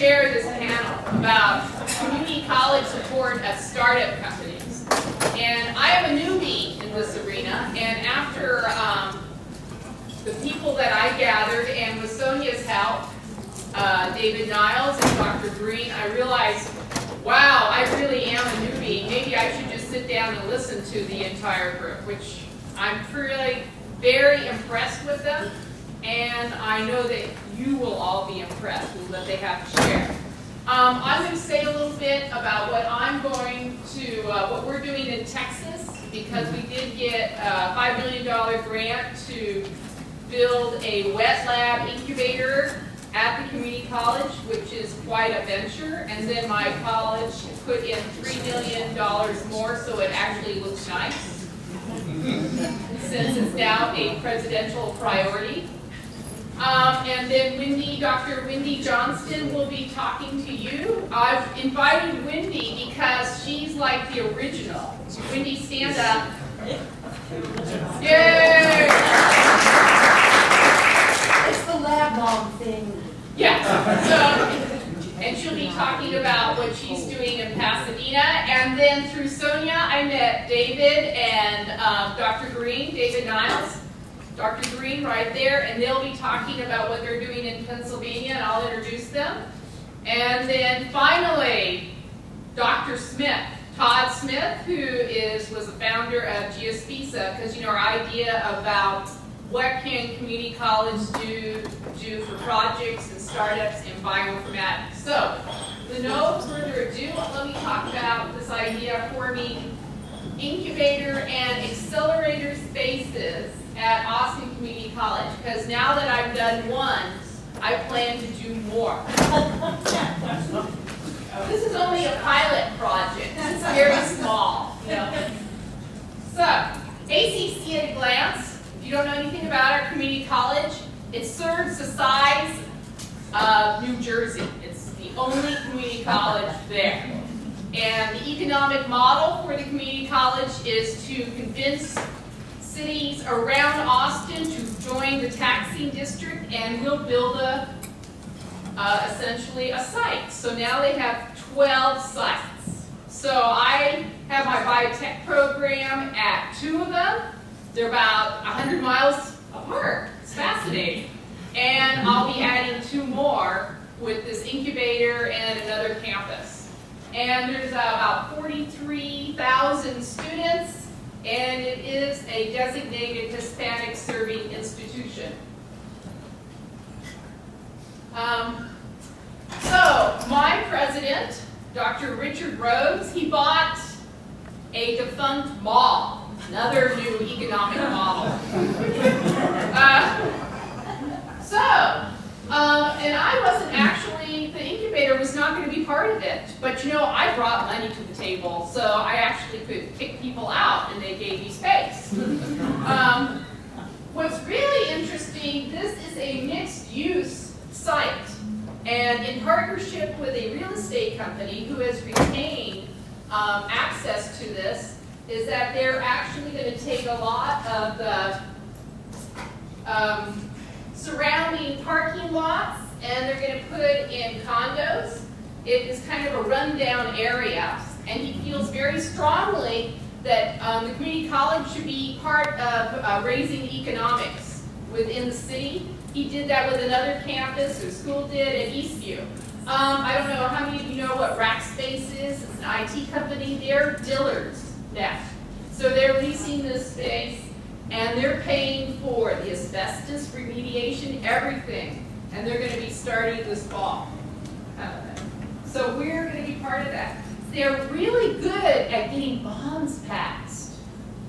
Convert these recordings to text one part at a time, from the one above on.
chair this panel about community college support of startup companies. And I am a newbie in this arena, and after the people that I gathered, and with Sonia's help, David Niles and Dr. Green, I realized, wow, I really am a newbie. Maybe I should just sit down and listen to the entire group, which I'm really very impressed with them, and I know that you will all be impressed with what they have to share. I'm going to say a little bit about what we're doing in Texas, because we did get a $5 million grant to build a wet lab incubator at the community college, which is quite a venture. And then my college put in $3 million more, so it actually looks nice, since it's now a presidential priority. And then Dr. Wendy Johnston will be talking to you. I've invited Wendy because she's like the original. Wendy, stand up. Yay! It's the lab mom thing. Yeah. So, and she'll be talking about what she's doing in Pasadena. And then through Sonia, I met David and Dr. Green, David Niles. Dr. Green right there, and they'll be talking about what they're doing in Pennsylvania, and I'll introduce them. And then finally, Dr. Smith, Todd Smith, who was the founder of GSPISA, because our idea about what can community college do for projects and startups in bioinformatics. So, with no further ado, let me talk about this idea of forming incubator and accelerator spaces at Austin Community College, because now that I've done one, I plan to do more. This is only a pilot project. It's very small. So, ACC at a glance. If you don't know anything about our community college, it serves the size of New Jersey. It's the only community college there. And the economic model for the community college is to convince cities around Austin to join the taxing district, and we'll build essentially a site. So now they have 12 sites. So I have my biotech program at 2 of them. They're about 100 miles apart. It's fascinating. And I'll be adding 2 more with this incubator and another campus. And there's about 43,000 students, and it is a designated Hispanic serving institution. So my president, Dr. Richard Rhodes, he bought a defunct mall, another new economic model. And I wasn't actually, the incubator was not going to be part of it. But I brought money to the table, so I actually could kick people out, and they gave me space. What's really interesting, this is a mixed-use site. And in partnership with a real estate company who has retained access to this, is that they're actually going to take a lot of the surrounding parking lots, and they're going to put it in condos. It is kind of a rundown area, and he feels very strongly that the community college should be part of raising economics within the city. He did that with another campus, or school did, at Eastview. I don't know how many of you know what Rackspace is. It's an IT company. They're Dillard's now. So they're leasing this space, and they're paying for the asbestos remediation, everything. And they're going to be starting this fall. So we're going to be part of that. They're really good at getting bonds passed,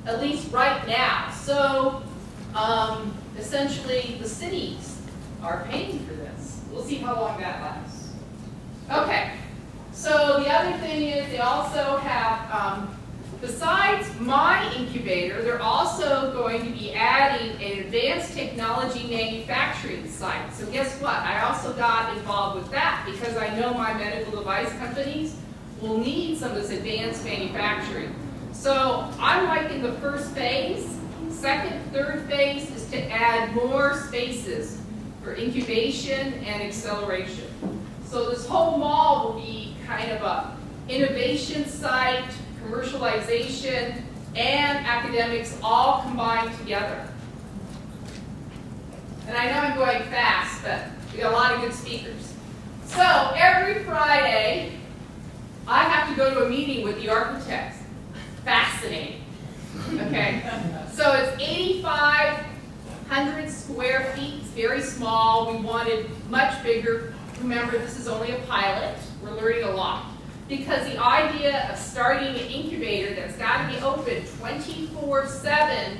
at least right now. So essentially the cities are paying for this. We'll see how long that lasts. Okay, so the other thing is they also have, besides my incubator, they're also going to be adding an advanced technology manufacturing site. So guess what? I also got involved with that because I know my medical device companies will need some of this advanced manufacturing. So I'm like in the first phase. Second, third phase is to add more spaces for incubation and acceleration. So this whole mall will be kind of a innovation site, commercialization, and academics all combined together. And I know I'm going fast, but we got a lot of good speakers. So every Friday, I have to go to a meeting with the architects. Fascinating. Okay, so it's 8,500 square feet. It's very small. We wanted much bigger. Remember, this is only a pilot. We're learning a lot. Because the idea of starting an incubator that's got to be open 24/7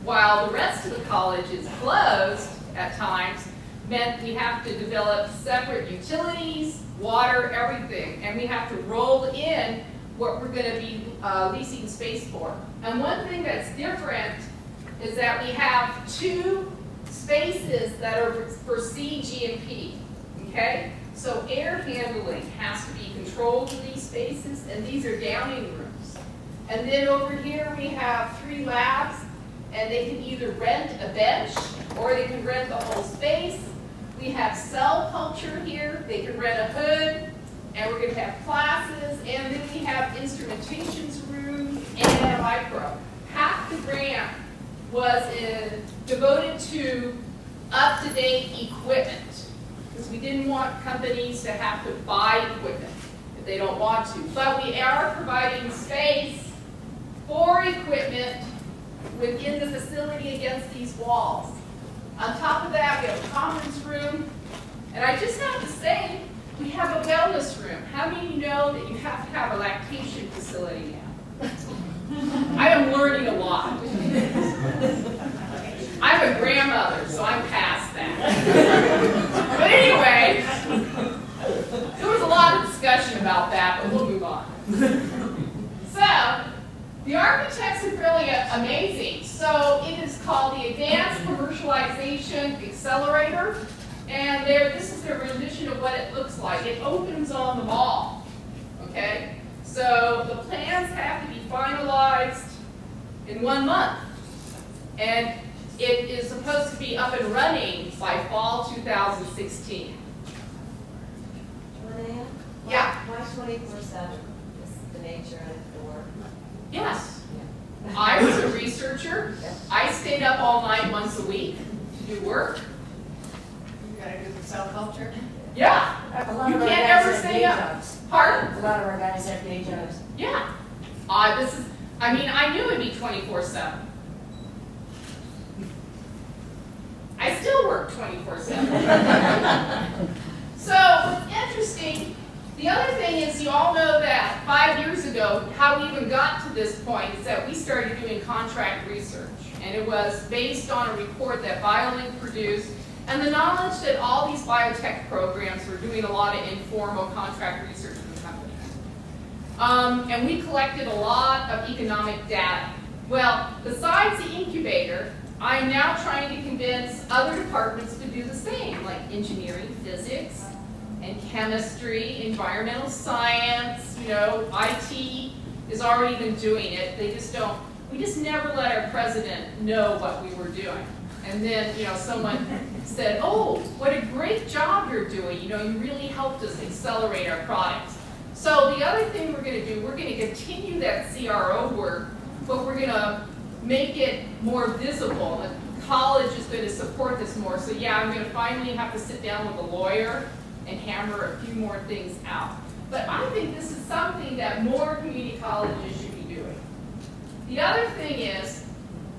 while the rest of the college is closed at times meant we have to develop separate utilities, water, everything. And we have to roll in what we're going to be leasing space for. And one thing that's different is that we have 2 spaces that are for cGMP, okay? So air handling has to be controlled in these spaces, and these are downing rooms. And then over here we have 3 labs, and they can either rent a bench or they can rent the whole space. We have cell culture here. They can rent a hood, and we're going to have classes, and then we have instrumentations room and a micro. Half the grant was devoted to up-to-date equipment, because we didn't want companies to have to buy equipment if they don't want to. But we are providing space for equipment within the facility against these walls. On top of that, we have a conference room, and I just have to say, we have a wellness room. How many of you know that you have to have a lactation facility now? I am learning a lot. I'm a grandmother, so I'm past that. But anyway, there was a lot of discussion about that, but we'll move on. So, the architects are really amazing. So, it is called the Advanced Commercialization Accelerator. And this is their rendition of what it looks like. It opens on the mall, okay? So the plans have to be finalized in 1 month. And it is supposed to be up and running by fall 2016. Linnea? Yeah. Why 24/7 is the nature of the work? Yes. I was a researcher. I stayed up all night once a week to do work. You gotta do the cell culture. Yeah. A lot You of our can't guys ever have stay day up. jobs. Pardon? A lot of our guys have day jobs. Yeah. I knew it'd be 24/7. I still work 24/7. So what's interesting, the other thing is you all know that 5 years ago, how we even got to this point is that we started doing contract research. And it was based on a report that BioLink produced and the knowledge that all these biotech programs were doing a lot of informal contract research with companies. And we collected a lot of economic data. Well, besides the incubator, I'm now trying to convince other departments to do the same, like engineering, physics, and chemistry, environmental science, IT has already been doing it. We just never let our president know what we were doing. And then, someone said, oh, what a great job you're doing. You really helped us accelerate our products. So the other thing we're going to do, we're going to continue that CRO work, but we're going to make it more visible. The college is going to support this more. So yeah, I'm going to finally have to sit down with a lawyer and hammer a few more things out. But I think this is something that more community colleges should be doing. The other thing is,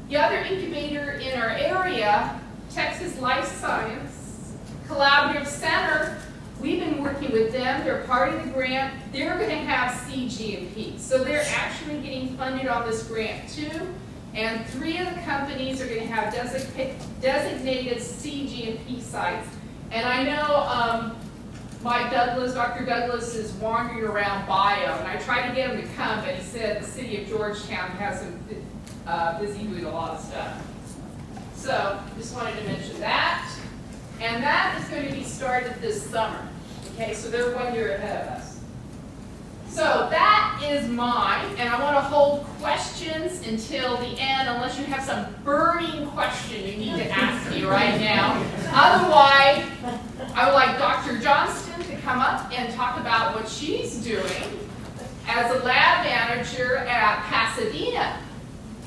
the other incubator in our area, Texas Life Science Collaborative Center, we've been working with them. They're part of the grant. They're going to have cGMP. So they're actually getting funded on this grant too. And 3 of the companies are going to have designated cGMP sites. And I know Dr. Douglas is wandering around bio, and I tried to get him to come, but he said the city of Georgetown has him busy doing a lot of stuff. So, just wanted to mention that. And that is going to be started this summer. Okay, so they're 1 year ahead of us. So that is mine, and I want to hold questions until the end, unless you have some burning question you need to ask me right now. Otherwise, I would like Dr. Johnston to come up and talk about what she's doing as a lab manager at Pasadena